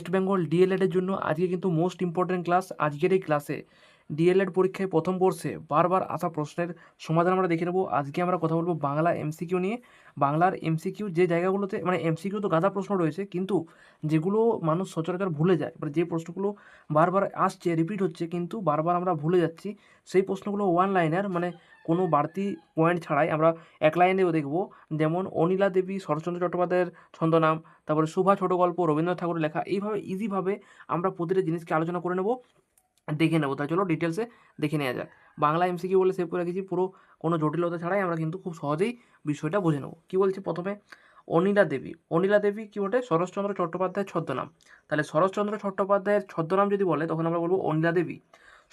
West Bengal ডিএলএডের জন্য আজকে কিন্তু মোস্ট ইম্পর্টেন্ট ক্লাস। আজকের এই ক্লাসে ডিএলএড পরীক্ষায় প্রথম বর্ষে বারবার আসা প্রশ্নের সমাধান আমরা দেখে নেব। আজকে আমরা কথা বলবো বাংলা এমসিকিউ নিয়ে। বাংলার এমসিকিউ যে জায়গাগুলোতে মানে এমসিকিউ তো গাদা প্রশ্ন রয়েছে, কিন্তু যেগুলো মানুষ সচরাচর ভুলে যায়, মানে যে প্রশ্নগুলো বারবার আসছে, রিপিট হচ্ছে, কিন্তু বারবার আমরা ভুলে যাচ্ছি, সেই প্রশ্নগুলো ওয়ান লাইনার, মানে কোনো বাড়তি পয়েন্ট ছাড়াই আমরা এক লাইনেও দেখবো। যেমন অনিলা দেবী শরৎচন্দ্র চট্টোপাধ্যায়ের ছন্দনাম, তারপরে শুভা ছোট গল্প রবীন্দ্রনাথ ঠাকুরের লেখা। এইভাবে ইজিভাবে আমরা প্রতিটা জিনিসকে আলোচনা করে নেব, দেখে নেব। তাই চলো ডিটেলসে দেখে নেওয়া যাক। বাংলা এমসিকিউ বলে সেভ করে রেখেছি, পুরো কোনো জটিলতা ছাড়াই আমরা কিন্তু খুব সহজেই বিষয়টা বুঝে নেব। কী বলছে প্রথমে, অনিলা দেবী কী বটে? শরৎচন্দ্র চট্টোপাধ্যায়ের ছদ্মনাম। তাহলে শরৎচন্দ্র চট্টোপাধ্যায়ের ছদ্মনাম যদি বলে তখন আমরা বলবো অনিলা দেবী।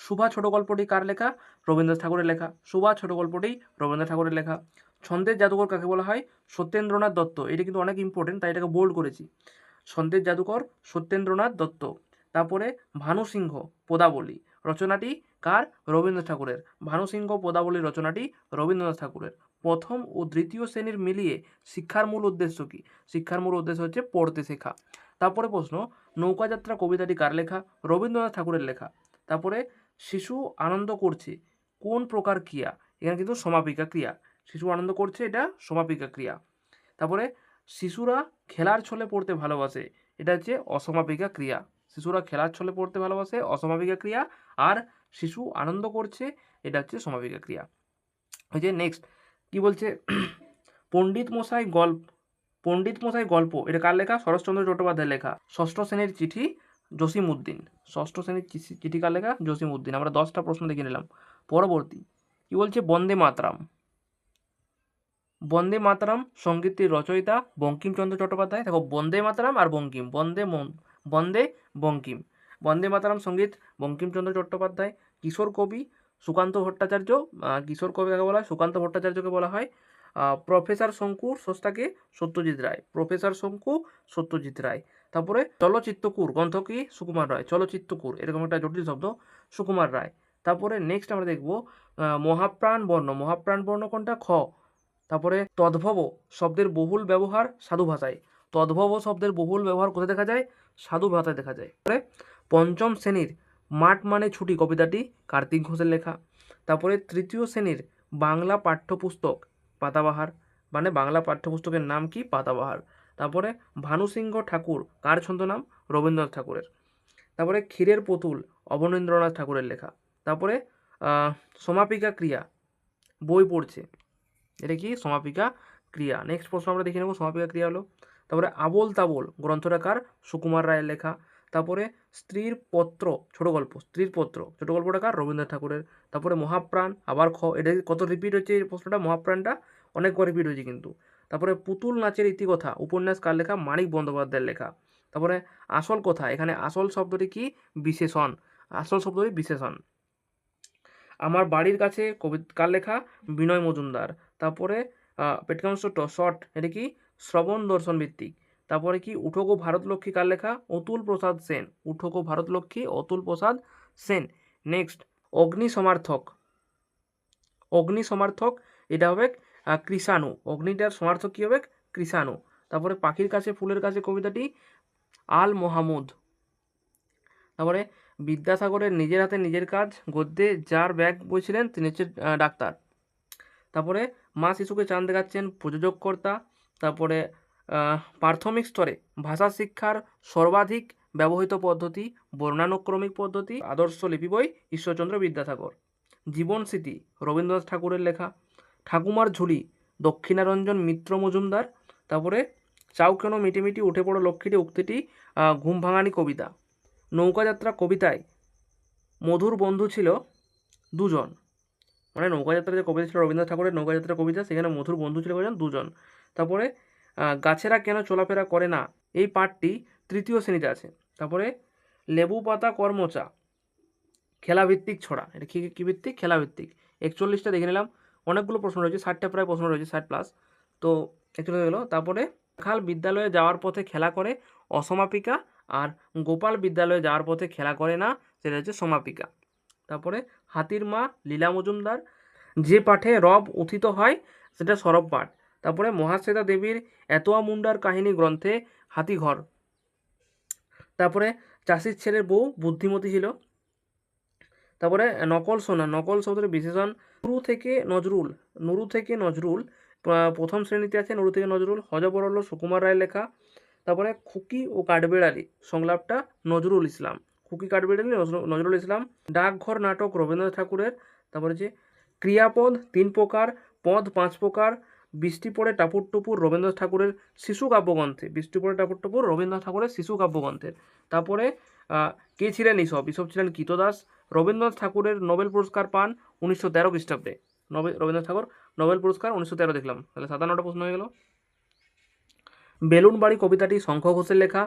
শুভা ছোট গল্পটি কার লেখা? রবীন্দ্রনাথ ঠাকুরের লেখা। শুভা ছোট গল্পটি রবীন্দ্রনাথ ঠাকুরের লেখা। ছন্দের জাদুকর কাকে বলা হয়? সত্যেন্দ্রনাথ দত্ত। এটা কিন্তু অনেক ইম্পর্টেন্ট, তাই এটাকে বোল্ড করেছি। ছন্দের জাদুকর সত্যেন্দ্রনাথ দত্ত। তারপরে ভানুসিংহ পদাবলী রচনাটি কার? রবীন্দ্রনাথ ঠাকুরের। ভানুসিংহ পদাবলী রচনাটি রবীন্দ্রনাথ ঠাকুরের। প্রথম ও দ্বিতীয় শ্রেণীর মিলিয়ে শিক্ষার মূল উদ্দেশ্য কী? শিক্ষার মূল উদ্দেশ্য হচ্ছে পড়তে শেখা। তারপরে প্রশ্ন, নৌকাযাত্রা কবিতাটি কার লেখা? রবীন্দ্রনাথ ঠাকুরের লেখা। তারপরে শিশু আনন্দ করছে কোন প্রকার ক্রিয়া? এখানে কিন্তু সমাপিকা ক্রিয়া। শিশু আনন্দ করছে, এটা সমাপিকা ক্রিয়া। তারপরে শিশুরা খেলার ছলে পড়তে ভালোবাসে, এটা হচ্ছে অসমাপিকা ক্রিয়া। শিশুরা খেলার ছলে পড়তে ভালোবাসে, অসমাপিকা ক্রিয়া। আর শিশু আনন্দ করছে, এটা হচ্ছে সমাপিকা ক্রিয়া। ওই যে নেক্সট কি বলছে, পণ্ডিত মশাই গল্প এটা কার লেখা? শরৎচন্দ্র চট্টোপাধ্যায়ের লেখা। ষষ্ঠ শ্রেণীর চিঠি জসিমউদ্দিন। ষষ্ঠ শ্রেণীর চিঠি কার লেখা? জসিমউদ্দিন। আমরা 10টা প্রশ্ন দেখে নিলাম। পরবর্তী কি বলছে, বন্দে মাতরম সঙ্গীতটির রচয়িতা বঙ্কিমচন্দ্র চট্টোপাধ্যায়। দেখো, বন্দে মাতরম আর বঙ্কিম, বঙ্কিম। বন্দে মাতরম সঙ্গীত বঙ্কিমচন্দ্র চট্টোপাধ্যায়। কিশোর কবি সুকান্ত ভট্টাচার্য। কিশোর কবি কাকে বলা হয়? সুকান্ত ভট্টাচার্যকে বলা হয়। প্রফেসর শঙ্কুর স্রষ্টাকে? সত্যজিৎ রায়। তারপরে চলচ্চিত্রকুর গ্রন্থ কি? সুকুমার রায়। চলচ্চিত্রকুর এরকম একটা জটিল শব্দ, সুকুমার রায়। তারপরে নেক্সট আমরা দেখব মহাপ্রাণ বর্ণ কোনটা? খ। তারপরে তদ্ভব শব্দের বহুল ব্যবহার সাধু ভাষায়। তদ্ভব শব্দের বহুল ব্যবহার কোথায় দেখা যায়? সাধু ভাষায় দেখা যায়। তারপরে পঞ্চম শ্রেণীর মাঠ মানে ছুটি কবিতাটি কার্তিক ঘোষের লেখা। তারপরে তৃতীয় শ্রেণীর বাংলা পাঠ্যপুস্তক পাতাবাহার, মানে বাংলা পাঠ্যপুস্তকের নাম কি? পাতাবাহার। তারপরে ভানুসিংহ ঠাকুর কার ছন্দনাম? রবীন্দ্রনাথ ঠাকুরের। তারপরে ক্ষীরের পুতুল অবনীন্দ্রনাথ ঠাকুরের লেখা। তারপরে সমাপিকা ক্রিয়া বই পড়ছে, এটা কি? সমাপিকা ক্রিয়া। নেক্সট প্রশ্ন আমরা দেখে নেব, সমাপিকা ক্রিয়া হলো। তারপরে আবোল তাবোল গ্রন্থটা কার? সুকুমার রায়ের লেখা। তারপরে স্ত্রীর পত্র ছোট গল্পটা কার? রবীন্দ্রনাথ ঠাকুরের। তারপরে মহাপ্রাণ, আবার খ। এটা কত রিপিট হচ্ছে এই প্রশ্নটা? মহাপ্রাণটা অনেকবার রিপিট হয়েছে কিন্তু। তারপরে পুতুল নাচের ইতিকথা উপন্যাস কার লেখা? মানিক বন্দ্যোপাধ্যায়ের লেখা। তারপরে আসল কথা, এখানে আসল শব্দটি কি? বিশেষণ। আমার বাড়ির কাছে কার লেখা? বিনয় মজুমদার। তারপরে পেটকাংশ শর্ট, এটা কি? শ্রবণ দর্শন ভিত্তিক। তারপরে কি উঠোগো ভারতলক্ষ্মী কার লেখা? অতুল প্রসাদ সেন। নেক্সট অগ্নি সমার্থক এটা হবে কৃষাণু। অগ্নিটার সমার্থক কি হবে? কৃষাণু। তারপরে পাখির কাছে ফুলের কাছে কবিতাটি আল মোহাম্মদ। তারপরে বিদ্যাসাগরের নিজের হাতে নিজের কাজ গদ্যে যার ব্যাগ বইছিলেন তিনি হচ্ছে ডাক্তার। তারপরে মা শিশুকে চাঁদ দেখাচ্ছেন প্রযোজককর্তা। তারপরে প্রাথমিক স্তরে ভাষা শিক্ষার সর্বাধিক ব্যবহৃত পদ্ধতি বর্ণানুক্রমিক পদ্ধতি। আদর্শ লিপি বই ঈশ্বরচন্দ্র বিদ্যাসাগর। জীবন স্মৃতি রবীন্দ্রনাথ ঠাকুরের লেখা। ঠাকুমার ঝুলি দক্ষিণারঞ্জন মিত্র মজুমদার। তারপরে চাও কেন মিটিমিটি উঠে পড়ো লক্ষ্মীটি উক্তিটি ঘুম ভাঙানি কবিতা। নৌকাযাত্রা কবিতায় মধুর বন্ধু ছিল দুজন, মানে নৌকাযাত্রা যে কবিতা ছিল রবীন্দ্রনাথ ঠাকুরের নৌকাযাত্রা কবিতা, সেখানে মধুর বন্ধু ছিল কজন? দুজন। তারপরে গাছেরা কেন চলাফেরা করে না, এই পাঠটি তৃতীয় শ্রেণীতে আছে। তারপরে লেবু পাতা কর্মচা খেলাভিত্তিক ছড়া, এটা কী ভিত্তিক? খেলাভিত্তিক। 41টা দেখে নিলাম। অনেকগুলো প্রশ্ন রয়েছে, 60টা প্রায় প্রশ্ন রয়েছে, 60+। তো 41 গেল। তারপরে রাখাল বিদ্যালয়ে যাওয়ার পথে খেলা করে অসমাপিকা, আর গোপাল বিদ্যালয়ে যাওয়ার পথে খেলা করে না, সেটা হচ্ছে সমাপিকা। তারপরে হাতির মা লীলা মজুমদার। যে পাঠে রব উথিত হয় সেটা সরব পাঠ। তারপরে মহাশ্বেতা দেবীর এতোয়া মুন্ডার কাহিনী গ্রন্থে হাতিঘর। তারপরে চাষির ছেলের বউ বুদ্ধিমতী ছিল। তারপরে নকল সোনা, নকল শব্দের বিশেষণ নুরু থেকে নজরুল প্রথম শ্রেণীতে আছে নুরু থেকে নজরুল, হযবরল সুকুমার রায়ের লেখা। তারপরে খুকি ও কাঠবেড়ালি সংলাপটা নজরুল ইসলাম, খুকি কাঠবেড়ালি নজরুল ইসলাম। ডাকঘর নাটক রবীন্দ্রনাথ ঠাকুরের। তারপরে যে ক্রিয়াপদ 3 প্রকার, পদ 5 প্রকার, বৃষ্টি পড়ে টাপুর টুপুর রবীন্দ্রনাথ ঠাকুরের শিশু কাব্যগ্রন্থে, বৃষ্টি পড়ে টাপুর টুপুর রবীন্দ্রনাথ ঠাকুরের শিশু কাব্যগ্রন্থের। তারপরে কে ছিলেন ঈশপ ছিলেন কৃতদাস। রবীন্দ্রনাথ ঠাকুরের নোবেল পুরস্কার পান 1913 খ্রিস্টাব্দে। রবীন্দ্রনাথ ঠাকুর নোবেল পুরস্কার 1913 দেখলাম, তাহলে 57টা প্রশ্ন হয়ে গেল। বেলুন বাড়ি কবিতাটি শঙ্খ ঘোষের লেখা।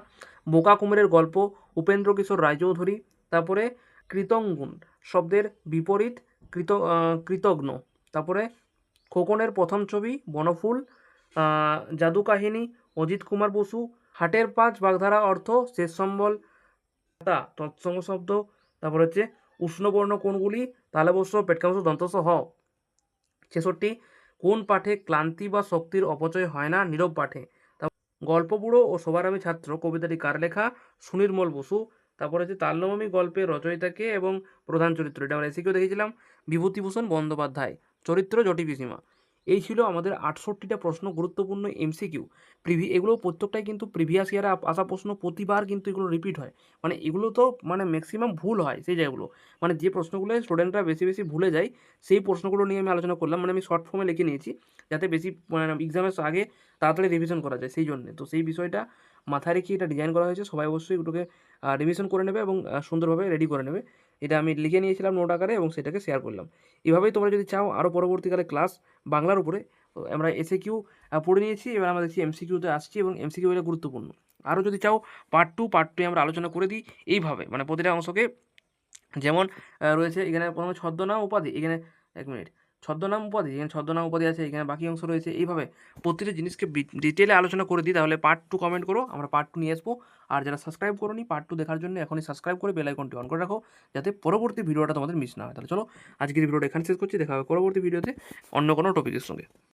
বোকা কুমিরের গল্প উপেন্দ্র কিশোর রায়চৌধুরী। তারপরে কৃতঙ্গুন শব্দের বিপরীত কৃতঘ্ন। তারপরে খোকনের প্রথম ছবি বনফুল। জাদু কাহিনী অজিত কুমার বসু। হাটের পাঁচ বাগধারা অর্থ শেষ সম্বল তৎসঙ্গ শব্দ। তারপরে হচ্ছে উষ্ণবর্ণ কোনগুলি তালবস্য পেটকাংশ দন্তস হ। 66 কোন পাঠে ক্লান্তি বা শক্তির অপচয় হয় না? নীরব পাঠে। গল্প বুড়ো ও সবার আমি ছাত্র কবিতাটি কার লেখা? সুনির্মল বসু। তারপরে হচ্ছে তাল্যমণি গল্পের রচয়িতাকে এবং প্রধান চরিত্র, এটা আমরা এসিকেও দেখেছিলাম, বিভূতিভূষণ বন্দ্যোপাধ্যায়। চরিত্র জটি পিসিমা। এই ছিল আমাদের 68টা প্রশ্ন, গুরুত্বপূর্ণ এমসিকিউ। এগুলো প্রত্যেকটাই কিন্তু প্রিভিয়াস ইয়ারে আসা প্রশ্ন, প্রতিবার কিন্তু এগুলো রিপিট হয়। মানে এগুলো তো মানে ম্যাক্সিমাম ভুল হয় সেই জায়গাগুলো, মানে যে প্রশ্নগুলো স্টুডেন্টরা বেশি বেশি ভুলে যায় সেই প্রশ্নগুলো নিয়ে আমি আলোচনা করলাম। মানে আমি শর্ট ফর্মে লিখে নিয়েছি যাতে বেশি মানে এক্সামের আগে তাড়াতাড়ি রিভিশন করা যায় সেই জন্যে। তো সেই বিষয়টা মাথায় রেখে এটা ডিজাইন করা হয়েছে। সবাই অবশ্যই এগুলোকে রিভিশন করে নেবে এবং সুন্দরভাবে রেডি করে নেবে। এটা আমি লিখে নিয়েছিলাম নোট আকারে এবং সেটাকে শেয়ার করলাম। এভাবেই তোমরা যদি চাও আরও পরবর্তীকালে ক্লাস বাংলার উপরে, আমরা এসএকিউ পড়ে নিয়েছি, এবার আমরা দেখছি এমসিকিউতে আসছি এবং এমসিকিউ এটা গুরুত্বপূর্ণ। আরও যদি চাও পার্ট টু আমরা আলোচনা করে দিই এইভাবে, মানে প্রতিটা অংশকে। যেমন রয়েছে এখানে প্রথমে ছদ্মনাম উপাধি, এখানে 1 মিনিট, ছদ্মনাম উপাধি, এখানে ছদ্মনাম উপাধি আছে, এখানে বাকি অংশ রয়েছে। এইভাবে প্রতিটা জিনিসকে ডিটেলে আলোচনা করে দিই। তাহলে পার্ট 2 কমেন্ট করো, আমরা পার্ট 2 নিয়ে আসবো। আর যারা সাবস্ক্রাইব করোনি পার্ট 2 দেখার জন্য এখনই সাবস্ক্রাইব করে বেল আইকনটি অন করে রাখো, যাতে পরবর্তী ভিডিওটা তোমাদের মিস না হয়। তাহলে চলো আজকের ভিডিওটা এখানে শেষ করছি, দেখা হবে পরবর্তী ভিডিওতে অন্য কোনো টপিকের সঙ্গে।